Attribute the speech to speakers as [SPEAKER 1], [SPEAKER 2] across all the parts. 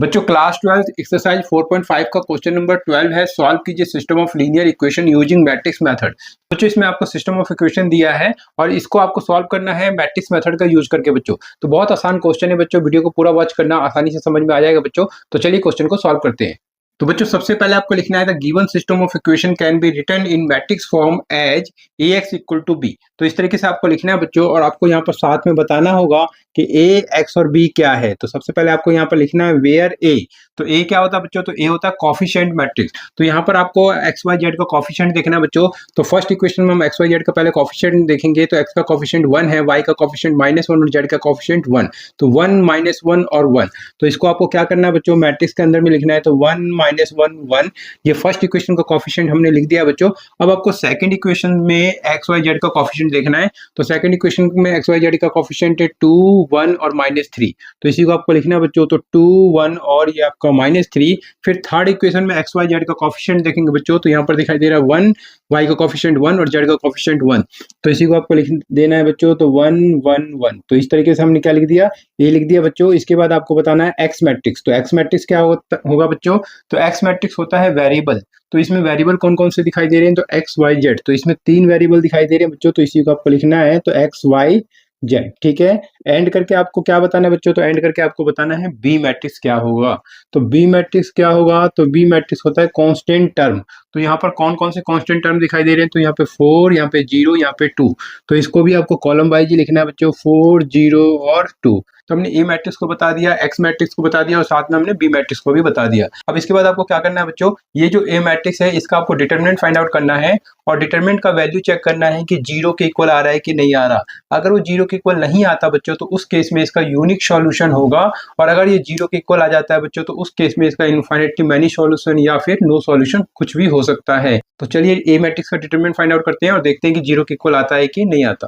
[SPEAKER 1] बच्चों class 12 exercise 4.5 का question number 12 है। सॉल्व कीजिए system of linear equation using matrix method. बच्चों इसमें आपको सिस्टम ऑफ इक्वेशन दिया है और इसको आपको सॉल्व करना है मैट्रिक्स मेथड का यूज करके। बच्चों तो बहुत आसान क्वेश्चन है बच्चों, वीडियो को पूरा वॉच करना, आसानी से समझ में आ जाएगा बच्चों। तो चलिए क्वेश्चन को सॉल्व करते हैं। तो बच्चों सबसे पहले आपको लिखना है the given system of equation can be written in matrix form as ax equal to b। तो इस तरीके से आपको लिखना है बच्चों, और आपको यहाँ पर साथ में बताना होगा कि a, x और b क्या है। तो सबसे पहले आपको यहाँ पर लिखना है वेयर a। तो a क्या होता है बच्चों? तो a होता है कॉफिशिएंट मैट्रिक्स। तो यहाँ पर आपको x y z का कॉफिशिएंट देखना है बच्चों। तो फर्स्ट इक्वेशन में हम x y z का पहले कॉफिशिएंट देखेंगे। तो x का कॉफिशिएंट 1 है, y का कॉफिशिएंट -1 और z का कॉफिशिएंट 1। तो 1 -1 और 1। तो इसको आपको क्या करना है बच्चों? मैट्रिक्स के अंदर में लिखना है। तो 1 -1 1। ये फर्स्ट इक्वेशन का कॉफिशिएंट हमने लिख दिया बच्चों। अब आपको सेकंड इक्वेशन में एक्स वाई जेड का कॉफिशिएंट देखना है। तो सेकंड इक्वेशन में एक्स वाई जेड का कॉफिशिएंट है 2 1 और -3। तो इसी को आपको लिखना है बच्चों। तो 2 1 और ये आपका -3। फिर थर्ड इक्वेशन में एक्स वाई जेड का कॉफिशिएंट देखेंगे बच्चों। तो यहाँ पर दिखाई दे रहा है 1, y का कॉफिशिएंट 1 और z का कॉफिशिएंट 1। तो इसी को आपको लिख देना है बच्चों। तो 1 1 1। तो इस तरीके से हमने क्या लिख दिया? ये लिख दिया बच्चों। इसके बाद आपको बताना है एक्स मैट्रिक्स। तो एक्स मैट्रिक्स क्या होगा बच्चों? तो एक्स मैट्रिक्स होता है वेरिएबल। तो इसमें वेरिएबल कौन कौन से दिखाई दे रहे हैं? तो एक्स वाई जेड। तो इसमें 3 वेरिएबल दिखाई दे रहे हैं बच्चों। तो इसी को आपको लिखना है। तो एक्स वाई जेड, ठीक है। एंड करके आपको क्या बताना है बच्चों? तो एंड करके आपको बताना है बी मैट्रिक्स क्या होगा। तो बी मैट्रिक्स क्या होगा? तो बी मैट्रिक्स होता है कांस्टेंट टर्म। तो यहाँ पर कौन कौन से कांस्टेंट टर्म दिखाई दे रहे हैं? तो यहाँ पे 4, यहाँ पे 0, यहाँ पे 2। तो इसको भी आपको कॉलम वाइज ही लिखना है बच्चों, 4 0 और 2। तो हमने ए मैट्रिक्स को बता दिया, एक्स मैट्रिक्स को बता दिया और साथ में हमने बी मैट्रिक्स को भी बता दिया। अब इसके बाद आपको क्या करना है बच्चों? ये जो ए मैट्रिक्स है इसका आपको डिटरमिनेंट फाइंड आउट करना है और डिटरमिनेंट का वैल्यू चेक करना है कि 0 के इक्वल आ रहा है कि नहीं आ रहा। अगर वो 0 के इक्वल नहीं आता बच्चों तो उस केस में इसका यूनिक सॉल्यूशन होगा, और अगर ये 0 के इक्वल आ जाता है बच्चों तो उस केस में इसका इनफाइनाइटली मैनी सॉल्यूशन या फिर नो सॉल्यूशन, कुछ भी हो सकता है। तो चलिए ए मैट्रिक्स का डिटरमिनेंट फाइंड आउट करते हैं और देखते हैं कि 0 के इक्वल आता है कि नहीं आता।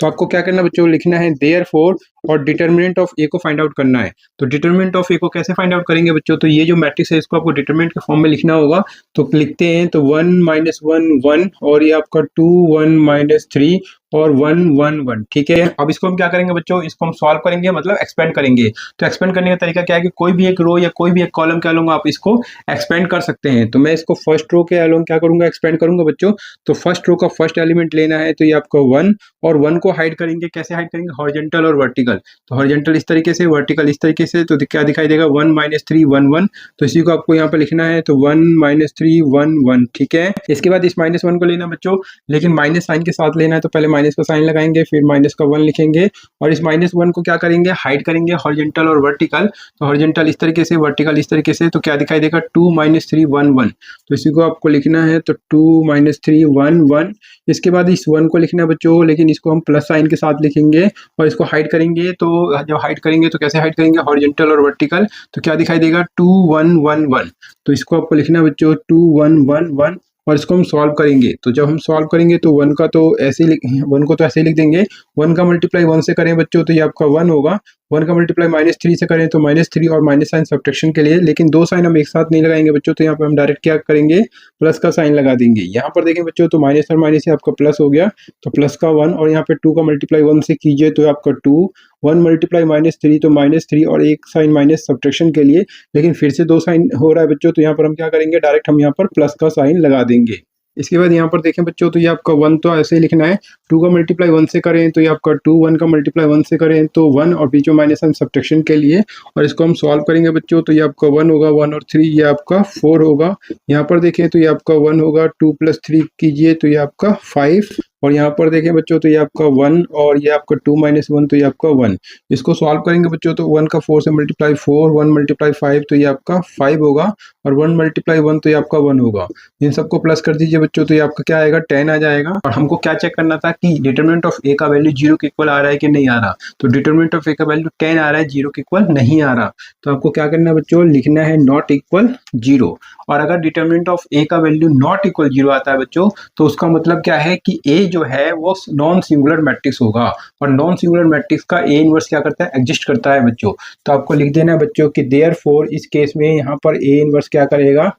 [SPEAKER 1] तो आपको क्या करना है बच्चों? लिखना है देयरफॉर और डिटरमिनेंट ऑफ ए को फाइंड आउट करना है। तो डिटरमिनेंट ऑफ ए को कैसे फाइंड आउट करेंगे बच्चों? तो ये जो मैट्रिक्स है इसको आपको डिटरमिनेंट के फॉर्म में लिखना होगा। तो लिखते हैं। तो 1 -1 1 और ये आपका 2 1 -3 और 1 1 1, ठीक है। अब इसको हम क्या करेंगे बच्चों? इसको हम सॉल्व करेंगे, मतलब एक्सपेंड करेंगे। तो एक्सपेंड करने का तरीका क्या है कि कोई भी एक रो या कोई भी एक कॉलम क्या लूंगा, आप इसको एक्सपेंड कर सकते हैं। तो मैं इसको फर्स्ट रो के अलोंग क्या करूंगा? एक्सपेंड करूंगा बच्चों। तो फर्स्ट रो का फर्स्ट एलिमेंट लेना है। तो ये आपका 1, और 1 को हाइड करेंगे। कैसे हाइड करेंगे? हॉरिजॉन्टल और वर्टिकल। तो हॉरिजॉन्टल इस तरीके से, वर्टिकल इस तरीके से। तो क्या दिखाई देगा? 1 -3 1 1। तो इसी को आपको यहाँ पे लिखना है। तो 1 -3 1 1, ठीक है। इसके बाद इस -1 को लेना बच्चों, लेकिन माइनस साइन के साथ लेना है। तो पहले माइनस का साइन लगाएंगे, फिर माइनस का 1 लिखेंगे और इस -1 को क्या करेंगे? हाइड करेंगे, हॉरिजॉन्टल और वर्टिकल। तो हॉरिजॉन्टल इस तरीके से, वर्टिकल इस तरीके से। तो क्या दिखाई देगा? 2 -3 1 1। तो इसी को आपको लिखना है। तो 2 -3 1 1। इसके बाद इस 1 को लिखना है बच्चों, लेकिन इसको हम प्लस साइन के साथ लिखेंगे और इसको हाइड करेंगे। तो जब हाइड करेंगे तो कैसे हाइड करेंगे? हॉरिजॉन्टल और वर्टिकल। तो क्या दिखाई देगा? 2 1 1 1। तो इसको आपको लिखना है बच्चों 2 1 1 1, और इसको हम सॉल्व करेंगे। तो जब हम सॉल्व करेंगे तो 1 का तो ऐसे ही 1 को तो ऐसे ही लिख देंगे। 1 का मल्टीप्लाई 1 से करें बच्चों तो ये आपका 1 होगा। 1 का मल्टीप्लाई -3 से करें तो -3 और माइनस साइन सब्ट्रैक्शन के लिए, लेकिन 2 साइन हम एक साथ नहीं लगाएंगे बच्चों। तो यहाँ पे हम डायरेक्ट क्या करेंगे? प्लस का साइन लगा देंगे। यहाँ पर देखें बच्चों, तो माइनस और माइनस से आपका प्लस हो गया। तो प्लस का 1, और यहाँ पे 2 का मल्टीप्लाई 1 से कीजिए तो आपका 2। 1 मल्टीप्लाई -3 तो -3 और एक साइन माइनस सब्ट्रैक्शन के लिए, लेकिन फिर से 2 साइन हो रहा है बच्चों। तो यहाँ पर हम क्या करेंगे? डायरेक्ट हम यहाँ पर प्लस का साइन लगा देंगे। इसके बाद यहाँ पर देखें बच्चों, तो ये आपका 1 तो ऐसे ही लिखना है। 2 का मल्टीप्लाई 1 से करें तो ये आपका 2, 1 का मल्टीप्लाई 1 से करें तो 1, और बीच में माइनस साइन सब्ट्रैक्शन के लिए। और इसको हम सॉल्व करेंगे बच्चों। तो ये आपका 1 होगा, 1 और 3 ये आपका 4 होगा। यहाँ पर देखें तो ये आपका 1 होगा, 2 + 3 कीजिए तो ये आपका 5, और यहाँ पर देखें बच्चों तो ये आपका 1 और ये आपका 2 - 1 तो ये आपका 1। इसको सॉल्व करेंगे बच्चों। तो 1 का 4 से मल्टीप्लाई 4, 1 × 5 तो ये आपका 5 होगा, और 1 × 1 तो ये आपका 1 होगा। इन सबको प्लस कर दीजिए बच्चों। तो ये आपका क्या आएगा? 10 आ जाएगा। और हमको क्या चेक करना था कि डिटरमिनेंट ऑफ ए का वैल्यू 0 के इक्वल आ रहा है कि नहीं आ रहा। तो डिटरमिनेंट ऑफ ए का वैल्यू 10 आ रहा है, 0 के इक्वल नहीं आ रहा। तो आपको क्या करना है बच्चों? लिखना है नॉट इक्वल 0। और अगर डिटरमिनेंट ऑफ ए का वैल्यू नॉट इक्वल 0 आता है बच्चों, तो उसका मतलब क्या है कि ए जो है वो नॉन सिंगुलर मैट्रिक्स होगा, और नॉन सिंगुलर मैट्रिक्स का ए इनवर्स क्या करता है? एग्जिस्ट करता है बच्चों। तो आपको लिख देना है बच्चों कि देयरफॉर इस केस में यहाँ पर ए इनवर्स क्या करेगा?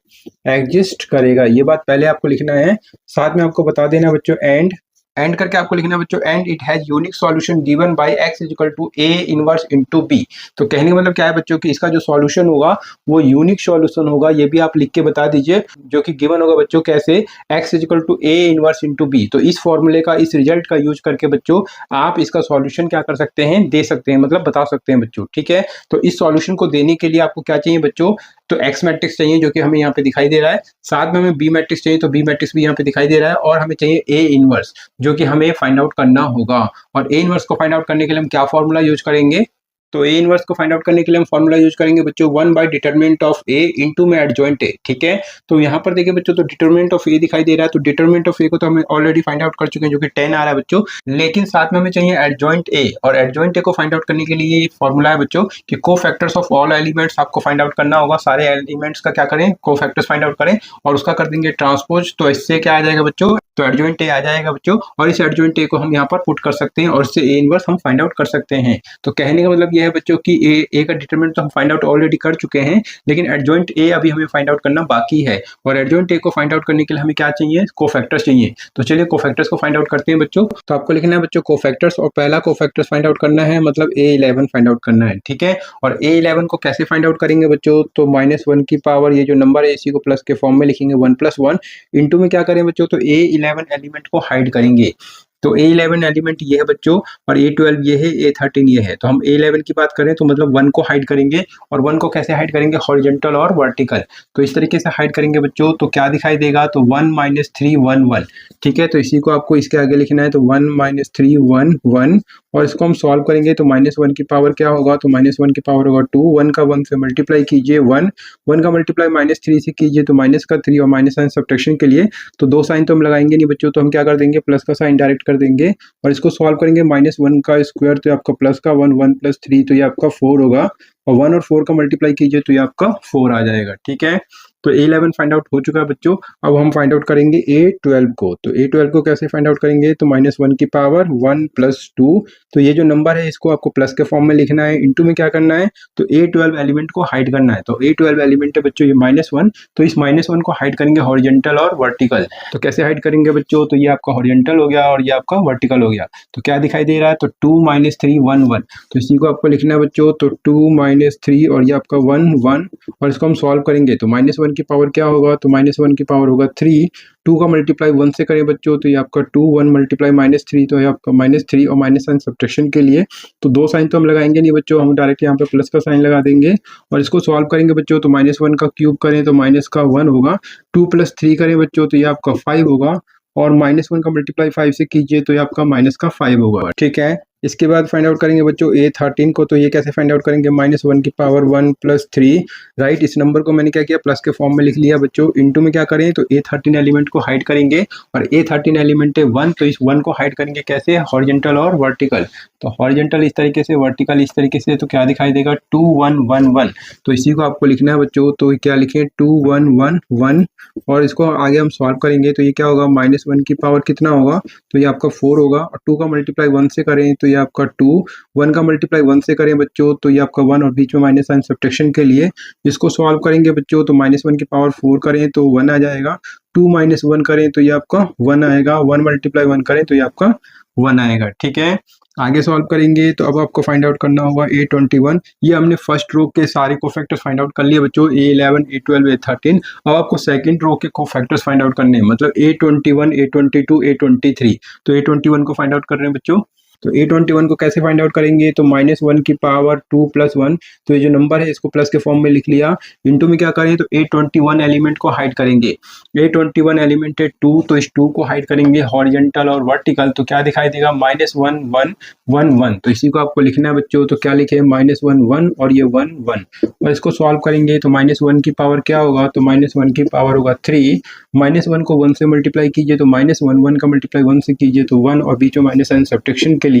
[SPEAKER 1] एग्जिस्ट करेगा। ये बात पहले आपको लिखना है। साथ में आपको बता देना बच्चों एंड एंड करके आपको लिखना है बच्चों and it has unique solution given by x equal to a inverse into b। तो कहने का मतलब क्या है बच्चों कि इसका जो सॉल्यूशन होगा वो यूनिक सॉल्यूशन होगा, ये भी आप लिख के बता दीजिए, जो कि गिवन होगा बच्चों कैसे, x equal to a inverse into b। तो इस फॉर्मूले का, इस रिजल्ट का यूज करके बच्चों आप इसका सॉल्यूशन क्या कर सकते हैं, दे सकते हैं, मतलब बता सकते हैं बच्चों। ठीक है, तो इस सॉल्यूशन को देने के लिए आपको क्या चाहिए बच्चों, तो एक्स मैट्रिक्स चाहिए जो कि हमें यहाँ पे दिखाई दे रहा है, साथ में हमें बी मैट्रिक्स चाहिए तो बी मैट्रिक्स भी यहाँ पे दिखाई दे रहा है, और हमें चाहिए ए इनवर्स जो कि हमें फाइंड आउट करना होगा। और ए इनवर्स को फाइंड आउट करने के लिए हम क्या फॉर्मूला यूज करेंगे, तो ए इनवर्स को फाइंड आउट करने के लिए हम फॉर्मूला यूज करेंगे बच्चों 1 by determinant of A into में एडजॉइंट ए। ठीक है, तो यहाँ पर देखिए बच्चों, तो डिटरमिनेंट ऑफ ए दिखाई दे रहा है, तो डिटरमिनेंट ऑफ ए को तो हमें ऑलरेडी फाइंड आउट कर चुके हैं जो कि 10 आ रहा है बच्चों, लेकिन साथ में हमें चाहिए एडजॉइंट ए, और एडजॉइंट ए को फाइंड आउट करने के लिए फॉर्मूला है बच्चों कि कोफैक्टर्स ऑफ ऑल एलिमेंट्स आपको फाइंड आउट करना होगा, सारे एलिमेंट्स का क्या करें, कोफैक्टर्स फाइंड आउट करें और उसका कर देंगे ट्रांसपोज। तो इससे क्या आ जाएगा बच्चों, तो एडजॉइंट ए आ जाएगा बच्चों, और इस एडजॉइंट ए को हम यहाँ पर पुट कर सकते हैं और इससे ए इनवर्स हम फाइंड आउट कर सकते हैं। तो कहने का मतलब यह है बच्चों कि ए का डिटरमिनेंट तो हम फाइंड आउट ऑलरेडी कर चुके हैं, लेकिन एडजॉइंट ए अभी हमें फाइंड आउट करना बाकी है, और एडजॉइंट ए को फाइंड आउट करने के लिए हमें क्या चाहिए, कोफैक्टर्स चाहिए। तो चलिए कोफैक्टर्स को फाइंड आउट करते हैं बच्चों। तो आपको लिखना है बच्चों कोफैक्टर्स, और पहला कोफैक्टर्स फाइंड आउट करना है, मतलब A11 फाइंड आउट करना है। ठीक है, और A11 को कैसे फाइंड आउट करेंगे बच्चों, तो -1 की पावर, ये जो नंबर है इसी को प्लस के फॉर्म में लिखेंगे 1 + 1 इंटू में क्या करें बच्चों, तो A11 एलिमेंट को हाइड करेंगे। तो A11 एलिमेंट ये है बच्चों, और A12 ये है, A13 ये है। तो हम A11 की बात करें तो मतलब 1 को हाइड करेंगे, और 1 को कैसे हाइड करेंगे, हॉरिजॉन्टल और वर्टिकल। तो इस तरीके से हाइड करेंगे बच्चों, तो क्या दिखाई देगा, तो 1 - 3 1 1। ठीक है, तो इसी को आपको इसके आगे लिखना है, तो 1 - 3 1 1, और इसको हम सॉल्व करेंगे तो -1 की पावर क्या होगा, तो -1 की पावर होगा 2, 1 का 1 से मल्टीप्लाई कीजिए 1, 1 का मल्टीप्लाई -3 से कीजिए तो माइनस का 3, और माइनस साइन सब्ट्रैक्शन के लिए तो दो साइन तो हम लगाएंगे नहीं बच्चों, तो हम क्या कर देंगे, प्लस का साइन डायरेक्ट कर देंगे, और इसको सॉल्व करेंगे -1 का स्क्वायर तो ये आपका प्लस का 1, 1 + 3 तो ये आपका 4 होगा, और 1 और 4 का मल्टीप्लाई कीजिए तो ये आपका 4 आ जाएगा। ठीक है, तो A11 फाइंड आउट हो चुका है बच्चों। अब हम फाइंड आउट करेंगे A12 को। तो A12 को कैसे फाइंड आउट करेंगे, तो -1 की पावर 1 + 2, तो ये जो नंबर है इसको आपको प्लस के फॉर्म में लिखना है, इंटू में क्या करना है, तो A12 एलिमेंट को हाइड करना है। तो A12 एलिमेंट है बच्चों ये -1, तो इस -1 को हाइड करेंगे हॉरिजॉन्टल और वर्टिकल। तो कैसे हाइड करेंगे बच्चों, तो ये आपका हॉरिजॉन्टल हो गया और ये आपका वर्टिकल हो गया। तो क्या दिखाई दे रहा है, तो 2 - 3 1 1, तो इसी को आपको लिखना है बच्चों, तो 2 - 3 और ये आपका 1 1, और इसको हम सॉल्व करेंगे तो -1 की पावर क्या होगा, तो -1 की पावर होगा 3, 2 का मल्टीप्लाई 1 से करें बच्चों तो ये आपका 2, 1 मल्टीप्लाई -3 तो ये आपका -3, और माइनस साइन सब्ट्रैक्शन के लिए तो दो साइन तो हम लगाएंगे नहीं बच्चों, हम डायरेक्ट यहाँ पे प्लस का साइन लगा देंगे, और इसको सॉल्व करेंगे बच्चों तो -1 का क्यूब करें तो माइनस का 1 होगा, 2 + 3 करें बच्चों तो ये आपका 5 होगा, और -1 का मल्टीप्लाई 5 से कीजिए तो ये आपका माइनस का 5 होगा। ठीक है, इसके बाद फाइंड आउट करेंगे बच्चों A13 को। तो ये कैसे फाइंड आउट करेंगे, -1 की पावर 1 + 3, राइट। इस नंबर को मैंने क्या किया, प्लस के फॉर्म में लिख लिया बच्चों, इंटू में क्या करें, तो A13 एलिमेंट को हाइड करेंगे, और A13 एलिमेंट है 1, तो इस 1 को हाइड करेंगे कैसे, हॉरिजॉन्टल और वर्टिकल। तो हॉरिजॉन्टल इस तरीके से, वर्टिकल इस तरीके से, तो क्या दिखाई देगा, 2 1 1 1। तो इसी को आपको लिखना है बच्चों, तो क्या लिखें, 2 1 1 1, और इसको आगे हम सॉल्व करेंगे तो ये क्या होगा, -1 की पावर कितना होगा, तो ये आपका 4 होगा, और 2 का मल्टीप्लाई 1 से करें तो ये आपका 2, 1 का मल्टीप्लाई 1 से करें बच्चों तो ये आपका 1, और बीच में माइनस साइन सब्ट्रैक्शन के लिए इसको सॉल्व करेंगे बच्चों, तो -1 की पावर 4 करें तो 1 आ जाएगा, 2 - 1 करें तो ये आपका 1 आएगा, 1 मल्टीप्लाई 1 करें तो ये आपका 1 आएगा। ठीक है, आगे सॉल्व करेंगे तो अब आपको फाइंड आउट करना होगा A21। ये हमने फर्स्ट रो के सारे कोफैक्टर्स फाइंड आउट कर लिए बच्चों, A11 A12 A13। अब आपको सेकंड रो के कोफैक्टर्स फाइंड आउट करने हैं, मतलब A21 A22 A23। तो A21 को फाइंड आउट कर रहे हैं बच्चों, तो A21 को कैसे फाइंड आउट करेंगे, तो -1 की पावर 2 + 1, तो ये जो नंबर है इसको प्लस के फॉर्म में लिख लिया, इंटू में क्या करें, तो A21 एलिमेंट को हाइड करेंगे। A21 एलिमेंट है 2, तो इस 2 को हाइड करेंगे हॉरिजॉन्टल और वर्टिकल, तो क्या दिखाई देगा, -1 1 1 1। तो इसी को आपको लिखना है बच्चों, तो क्या लिखे, -1 1 और ये 1 1, और इसको सॉल्व करेंगे तो -1 की पावर क्या होगा, तो -1 की पावर होगा 3, -1 को 1 से मल्टीप्लाई कीजिए तो -1, 1 का मल्टीप्लाई 1 से कीजिए तो 1, और बीच में माइनस साइन सब्ट्रैक्शन के लिए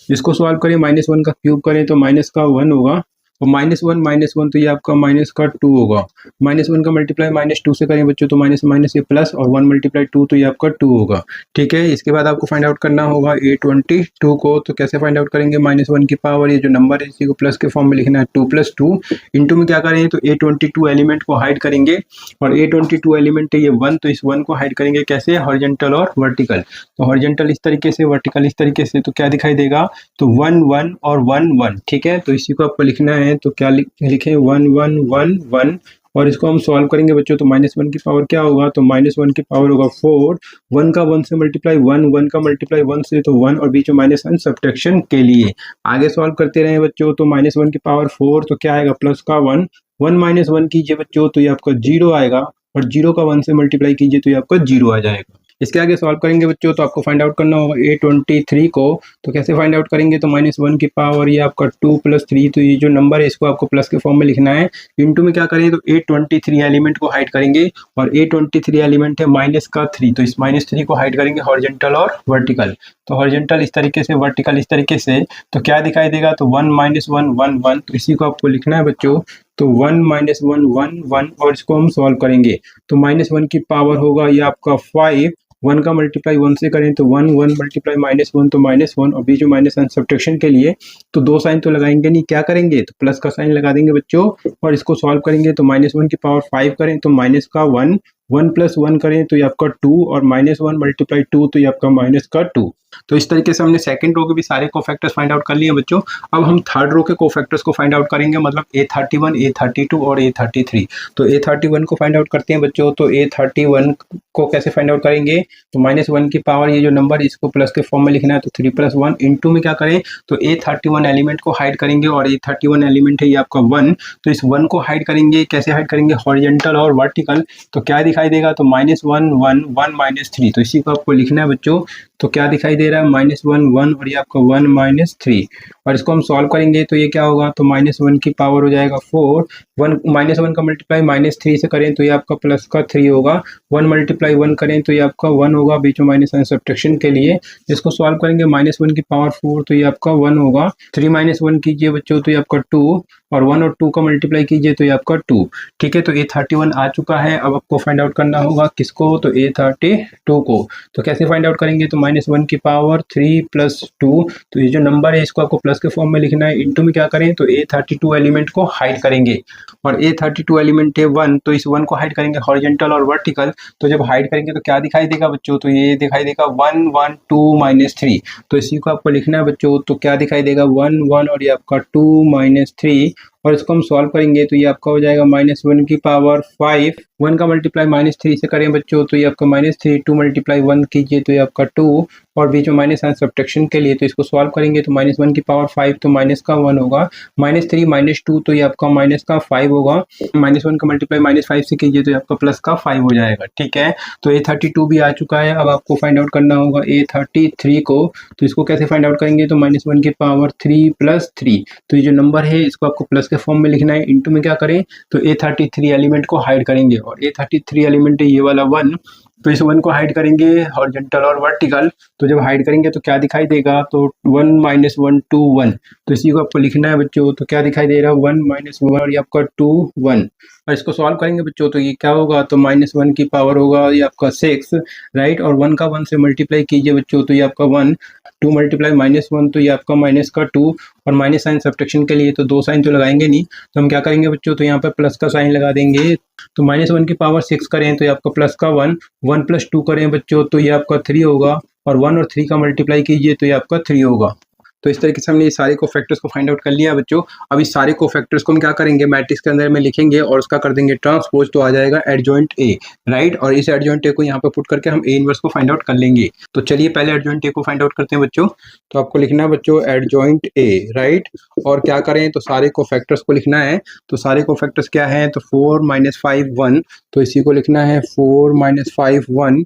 [SPEAKER 1] इसको सॉल्व करें, -1 का क्यूब करें तो माइनस का 1 होगा, और -1 तो ये आपका माइनस का 2 होगा। -1 का मल्टीप्लाई -2 से करें बच्चों तो माइनस माइनस ये प्लस, और 1 मल्टीप्लाई 2 तो ये आपका 2 होगा। ठीक है, इसके बाद आपको फाइंड आउट करना होगा A22 को। तो कैसे फाइंड आउट करेंगे, -1 की पावर ये जो नंबर है इसी को प्लस के फॉर्म में लिखना है 2 + 2 इंटू में क्या करेंगे तो A22 एलिमेंट को हाइड करेंगे, और A22 एलिमेंट है ये 1, तो इस 1 को हाइड करेंगे कैसे, हॉरिजॉन्टल और वर्टिकल। तो हॉरिजॉन्टल इस तरीके से, वर्टिकल इस तरीके से, तो क्या दिखाई देगा तो 1 1 और 1 1। ठीक है, तो इसी को आपको लिखना है, तो क्या लिखें 1 1 1 1, और इसको हम सॉल्व करेंगे बच्चों तो -1 की पावर क्या होगा तो -1 की पावर होगा 4, 1 का 1 से मल्टीप्लाई 1, 1 का मल्टीप्लाई 1 से तो 1, और बीच में माइनस साइन सब्ट्रैक्शन के लिए आगे सॉल्व करते रहे बच्चों। तो -1 की पावर 4 तो क्या आएगा प्लस का 1, 1 - 1 कीजिए बच्चों तो ये आपका 0 आएगा, और 0 का 1 से मल्टीप्लाई कीजिए तो ये आपका 0 आ जाएगा। इसके आगे सॉल्व करेंगे बच्चों तो आपको फाइंड आउट करना होगा A23 को। तो कैसे फाइंड आउट करेंगे तो -1 की पावर ये आपका 2 + 3, तो ये जो नंबर है इसको आपको प्लस के फॉर्म में लिखना है, इंटू में क्या करेंगे तो A23 एलिमेंट को हाइड करेंगे, और A23 एलिमेंट है माइनस का 3, तो इस -3 को हाइड करेंगे हॉरिजॉन्टल और वर्टिकल। तो हॉरिजॉन्टल इस तरीके से, वर्टिकल इस तरीके से, तो क्या दिखाई देगा तो 1 - 1 1 1, तो इसी को आपको लिखना है बच्चों। तो 1 - 1 1 1, और इसको हम सॉल्व करेंगे तो -1 की पावर होगा ये आपका 5, 1 का मल्टीप्लाई 1 से करें तो 1 1 मल्टीप्लाई -1 तो -1, और बीच में माइनस साइन सब्ट्रैक्शन के लिए तो 2 साइन तो लगाएंगे नहीं, क्या करेंगे तो प्लस का साइन लगा देंगे बच्चों, और इसको सॉल्व करेंगे तो -1 की पावर 5 करें तो माइनस का 1, 1 + 1 करें तो ये आपका 2, और -1 मल्टीप्लाई 2 तो ये आपका माइनस का 2। तो इस तरीके से हमने सेकंड रो के भी सारे कोफैक्टर्स फाइंड आउट कर लिए बच्चों। अब हम थर्ड रो के कोफैक्टर्स को फाइंड आउट करेंगे, मतलब A31, A32 और A33। तो A31 को फाइंड आउट करते हैं बच्चों। तो A31 को कैसे फाइंड आउट करेंगे तो -1 की पावर ये जो नंबर है इसको प्लस के फॉर्म में लिखना है, तो 3 + 1 इंटू में क्या करें तो A31 एलिमेंट को हाइड करेंगे, और A31 एलिमेंट है ये आपका 1, तो इस 1 को हाइड करेंगे, कैसे हाइड करेंगे हॉरिजॉन्टल और वर्टिकल। तो क्या दिखाई देगा तो -1 1 1 -3, तो इसी को आपको लिखना है बच्चों। तो क्या दिखाई दे रहा है -1 1, और ये आपका 1 - 3, और इसको हम सॉल्व करेंगे तो ये क्या होगा तो -1 की पावर हो जाएगा 4, 1 -1 का मल्टीप्लाई -3 से करें तो ये आपका प्लस का 3 होगा, 1 मल्टीप्लाई 1 करें तो ये आपका 1 होगा, बीच में माइनस साइन सब्ट्रैक्शन के लिए इसको सॉल्व करेंगे -1 की पावर 4 तो ये आपका 1 होगा, 3 - 1 कीजिए बच्चों तो ये आपका 2, और 1 और 2 का मल्टीप्लाई कीजिए तो ये आपका 2। ठीक है, तो A31 आ चुका है। अब आपको फाइंड आउट करना होगा किसको तो A32 को। तो कैसे फाइंड आउट करेंगे तो -1 की पावर 3 + 2, तो ये जो नंबर है इसको आपको प्लस के फॉर्म में लिखना है, इंटू में क्या करें तो A32 एलिमेंट को हाइड करेंगे, और A32 एलिमेंट है 1, तो इस 1 को हाइड करेंगे हॉरिजॉन्टल और वर्टिकल। तो जब हाइड करेंगे तो क्या दिखाई देगा बच्चों तो ये दिखाई देगा 1 1 2 -3, तो इसी को आपको लिखना है बच्चों। तो क्या दिखाई देगा 1 1, और ये आपका 2 - 3, और इसको हम सॉल्व करेंगे तो ये आपका हो जाएगा -1 की पावर 5, 1 का मल्टीप्लाई -3 से करें बच्चों तो ये आपका -3, 2 मल्टीप्लाई 1 कीजिए तो ये आपका 2, और बीच में माइनस साइन सब्ट्रैक्शन के लिए तो इसको सॉल्व करेंगे तो -1 की पावर 5 तो माइनस का 1 होगा, -3 - 2 तो ये आपका माइनस का 5 होगा, -1 का मल्टीप्लाई -5 से कीजिए तो ये आपका प्लस का 5 हो जाएगा। ठीक है, तो A32 भी आ चुका है। अब आपको फाइंड आउट करना होगा A33 को। तो इसको कैसे फाइंड आउट करेंगे तो -1 की पावर 3 + 3, तो ये जो नंबर है इसको आपको प्लस के फॉर्म में लिखना है, इंटू में क्या करें तो A33 एलिमेंट को हाइड करेंगे, और A33 एलिमेंट है ये वाला 1, तो इस 1 को हाइड करेंगे हॉरिजॉन्टल और वर्टिकल। तो जब हाइड करेंगे तो क्या दिखाई देगा तो 1 - 1 2 1, तो इसी को आपको लिखना है बच्चों। तो क्या दिखाई दे रहा है 1 - 1, और ये आपका 2 1, और इसको सॉल्व करेंगे बच्चों तो ये क्या होगा तो -1 की पावर होगा ये आपका 6, राइट, और 1 का 1 से मल्टीप्लाई कीजिए बच्चों तो ये आपका 1, 2 मल्टीप्लाई -1 तो ये आपका माइनस का 2, और माइनस साइन सब्ट्रैक्शन के लिए तो 2 साइन तो लगाएंगे नहीं, तो हम क्या करेंगे बच्चों तो यहाँ पर प्लस का साइन लगा देंगे। तो -1 की पावर 6 करें तो ये आपका प्लस का 1, 1 + 2 करें बच्चों तो ये आपका 3 होगा, और 1 और 3 का मल्टीप्लाई कीजिए तो ये आपका 3 होगा। तो इस तरीके से हमने ये सारे कोफैक्टर्स को फाइंड आउट कर लिया बच्चों। अब इस सारे कोफैक्टर्स को हम क्या करेंगे मैट्रिक्स के अंदर में लिखेंगे, और उसका कर देंगे ट्रांसपोज, तो आ जाएगा एडजॉइंट A, राइट, और इस एडजॉइंट A को यहाँ पे पुट करके हम A इनवर्स को फाइंड आउट कर लेंगे। तो चलिए पहले एडजॉइंट A को फाइंड आउट करते हैं बच्चों। तो आपको लिखना है बच्चों एडजॉइंट A, राइट, और क्या करें तो सारे कोफैक्टर्स को लिखना है। तो सारे कोफैक्टर्स क्या है तो 4 - 5 1, तो इसी को लिखना है 4 - 5 1,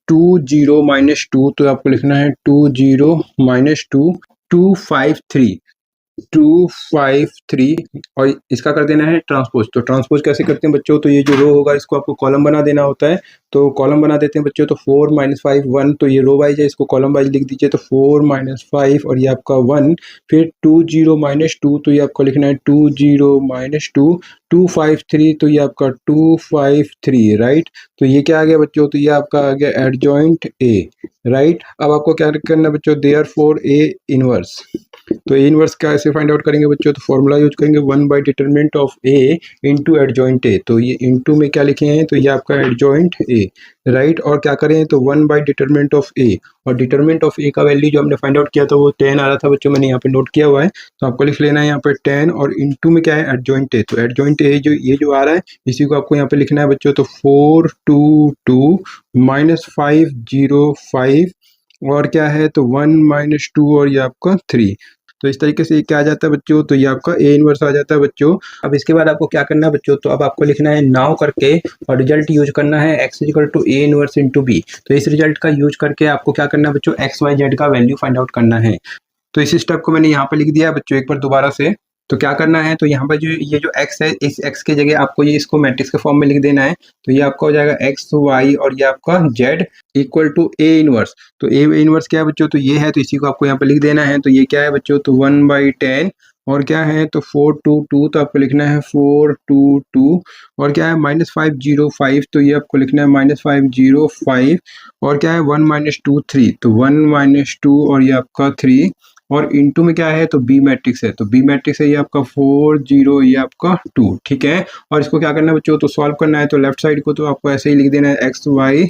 [SPEAKER 1] 2 0 - 2, तो आपको लिखना है 2 0 - 2 2 5 3, 253 और इसका कर देना है ट्रांसपोज। तो ट्रांसपोज कैसे करते हैं बच्चों, तो ये जो रो होगा इसको आपको कॉलम बना देना होता है। तो कॉलम बना देते हैं बच्चों। तो 4 - 5 1, तो ये रो वाइज है, इसको कॉलम वाइज लिख दीजिए। तो 4 - 5 और ये आपका 1, फिर 20 - 2, तो ये आपको लिखना है 20 - 2, 253, तो ये आपका 253 राइट। तो ये क्या आ गया बच्चों, तो ये आपका आ गया एडजॉइंट ए राइट। अब आपको क्या करना है बच्चों, देयरफॉर ए इनवर्स। तो ए इनवर्स कैसे फाइंड आउट करेंगे बच्चों, तो फॉर्मूला यूज करेंगे 1 by determinant of A into adjoint A. तो ये इंटू में क्या लिखे हैं, तो ये आपका एडजॉइंट ए राइट। और क्या करें, तो 1 बाई डिटरमिनेंट ऑफ ए, और डिटरमिनेंट ऑफ ए का वैल्यू जो हमने फाइंड आउट किया था वो 10 आ रहा था बच्चों, मैंने यहाँ पे नोट किया हुआ है। तो आपको लिख लेना है यहाँ पे 10 और इंटू में क्या है एडजॉइंट ए। तो एडजॉइंट ए जो ये जो आ रहा है इसी को आपको यहाँ पे लिखना है बच्चों। तो 422 - 505 और क्या है, तो 1 - 2 और ये आपका 3। तो इस तरीके से ये क्या आ जाता है बच्चों, तो ये आपका ए इनवर्स आ जाता है बच्चों। अब इसके बाद आपको क्या करना है बच्चों, तो अब आपको लिखना है नाउ करके और रिजल्ट यूज करना है x equal to A inverse into B. तो इस रिजल्ट का यूज करके आपको क्या करना है बच्चों, एक्स वाई जेड का वैल्यू फाइंड आउट करना है। तो इस स्टेप को मैंने यहाँ पे लिख दिया बच्चों एक बार दोबारा से। तो क्या करना है, तो यहाँ पर जो ये जो x है, इस x की जगह आपको ये इसको मैट्रिक्स के फॉर्म में लिख देना है। तो ये आपका हो जाएगा x y और ये आपका z equal to a inverse. तो a इनवर्स क्या है बच्चों, तो ये है, तो इसी को आपको यहाँ पे लिख देना है। तो ये क्या है बच्चों, तो 1/10 और क्या है, तो 422, तो आपको लिखना है 422 और क्या है -505, तो ये आपको लिखना है -505 और क्या है 1 - 2 3, तो 1 - 2 और ये आपका 3 और इनटू में क्या है, तो बी मैट्रिक्स है। तो बी मैट्रिक्स है ये आपका 4 0 ये आपका 2 ठीक है। और इसको क्या करना है बच्चों, तो सॉल्व करना है। तो लेफ्ट साइड को तो आपको ऐसे ही लिख देना है एक्स वाई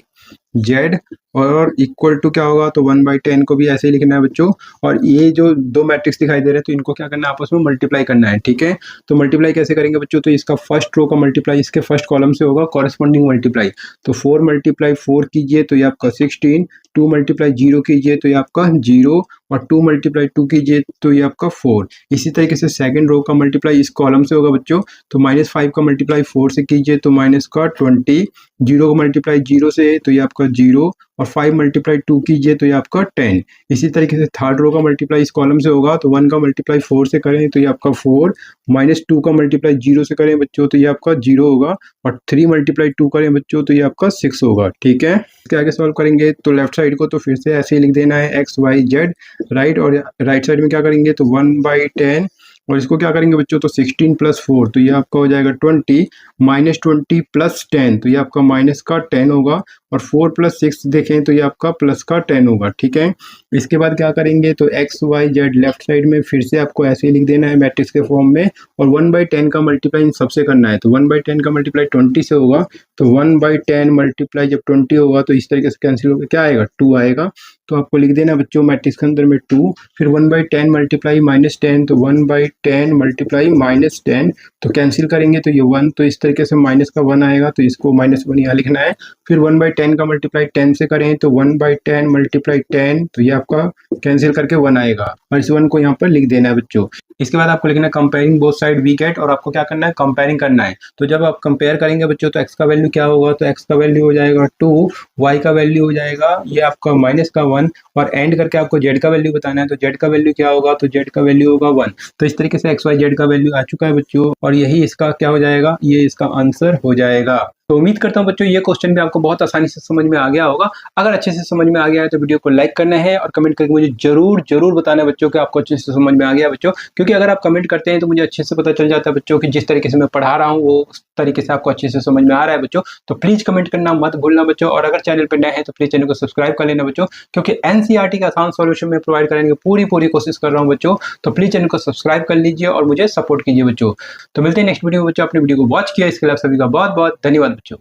[SPEAKER 1] जेड और इक्वल टू क्या होगा, तो 1/10 को भी ऐसे ही लिखना है बच्चों। और ये जो दो मैट्रिक्स दिखाई दे रहे हैं तो इनको क्या करना है, आपस में मल्टीप्लाई करना है ठीक है। तो मल्टीप्लाई कैसे करेंगे बच्चों, तो इसका फर्स्ट रो का मल्टीप्लाई इसके फर्स्ट कॉलम से होगा, कॉरेस्पॉन्डिंग मल्टीप्लाई। तो 4 × 4 कीजिए तो ये आपका 16, 2 × 0 कीजिए तो ये आपका 0 और 2 × 2 कीजिए तो ये आपका 4। इसी तरीके से सेकंड रो का मल्टीप्लाई इस कॉलम से होगा बच्चों। तो -5 का मल्टीप्लाई 4 से कीजिए तो -20, 0 का मल्टीप्लाई 0 से तो ये आपका 0 और 5 × 2 कीजिए तो ये आपका 10। इसी तरीके से थर्ड रो का मल्टीप्लाई इस कॉलम से होगा। तो 1 का मल्टीप्लाई 4 से करें तो ये आपका 4, -2 का मल्टीप्लाई 0 से करें बच्चों तो ये आपका 0 होगा और 3 × 2 करें बच्चों तो ये आपका 6 होगा ठीक है। इसके आगे सॉल्व करेंगे तो लेफ्ट साइड को तो फिर से ऐसे ही लिख देना है एक्स वाई जेड राइट। और राइट साइड में क्या करेंगे, तो 1/10 और इसको क्या करेंगे बच्चों, तो 16 + 4 तो ये आपका हो जाएगा 20, -20 + 10 तो ये आपका माइनस का 10 होगा और 4 + 6 देखें तो ये आपका प्लस का 10 होगा ठीक है। इसके बाद क्या करेंगे, तो x y z left side में फिर से आपको ऐसे ही लिख देना है मैट्रिक्स के फॉर्म में और 1/10 का मल्टीप्लाई इन सबसे करना है। तो 1/10 का मल्टीप्लाई 20 से होगा। तो 1/10 मल्टीप्लाई जब 20 होगा तो इस तरीके से कैंसिल होगा, क्या आएगा 2 आएगा। तो आपको लिख देना बच्चों मैट्रिक्स के अंदर में 2, फिर 1/10 मल्टीप्लाई -10 तो 1/10 मल्टीप्लाई -10 तो कैंसिल करेंगे तो ये 1, तो इस तरीके से माइनस का 1 आएगा तो इसको -1 यहाँ लिखना है। फिर 1/10 का मल्टीप्लाई 10 से करें तो 1/10 मल्टीप्लाई 10 तो ये आपका कैंसिल करके 1 आएगा और इस 1 को यहाँ पर लिख देना है बच्चों। इसके बाद आपको लिखना है comparing both side we get, और आपको क्या करना है कंपेयरिंग करना है। तो जब आप कंपेयर करेंगे बच्चों तो x का वैल्यू क्या होगा, तो x का वैल्यू हो जाएगा 2, y का वैल्यू हो जाएगा ये आपका -1 और एंड करके आपको z का वैल्यू बताना है। तो z का वैल्यू क्या होगा, तो z का वैल्यू होगा 1। तो इस तरीके से x y z का वैल्यू आ चुका है बच्चों और यही इसका क्या हो जाएगा, ये इसका आंसर हो जाएगा। तो उम्मीद करता हूं बच्चों ये क्वेश्चन भी आपको बहुत आसानी से समझ में आ गया होगा। अगर अच्छे से समझ में आ गया है तो वीडियो को लाइक करना है और कमेंट करके मुझे जरूर बताना है बच्चों कि आपको अच्छे से समझ में आ गया बच्चों, क्योंकि अगर आप कमेंट करते हैं तो मुझे अच्छे से पता चल जाता है बच्चों कि जिस तरीके से मैं पढ़ा रहा हूँ वो उस तरीके से आपको अच्छे से समझ में आ रहा है बच्चों। तो प्लीज कमेंट करना मत भूलना बच्चों, और अगर चैनल पर नए हैं तो प्लीज चैनल को सब्सक्राइब कर लेना बच्चों, क्योंकि एनसीईआरटी का आसान सॉल्यूशन में प्रोवाइड करने की पूरी कोशिश कर रहा हूँ बच्चों। तो प्लीज चैनल को सब्सक्राइब कर लीजिए और मुझे सपोर्ट कीजिए बच्चों। तो मिलते हैं नेक्स्ट वीडियो में बच्चों। अपनी वीडियो को वॉच किया इसके लिए आप सभी का बहुत धन्यवाद बच्चों।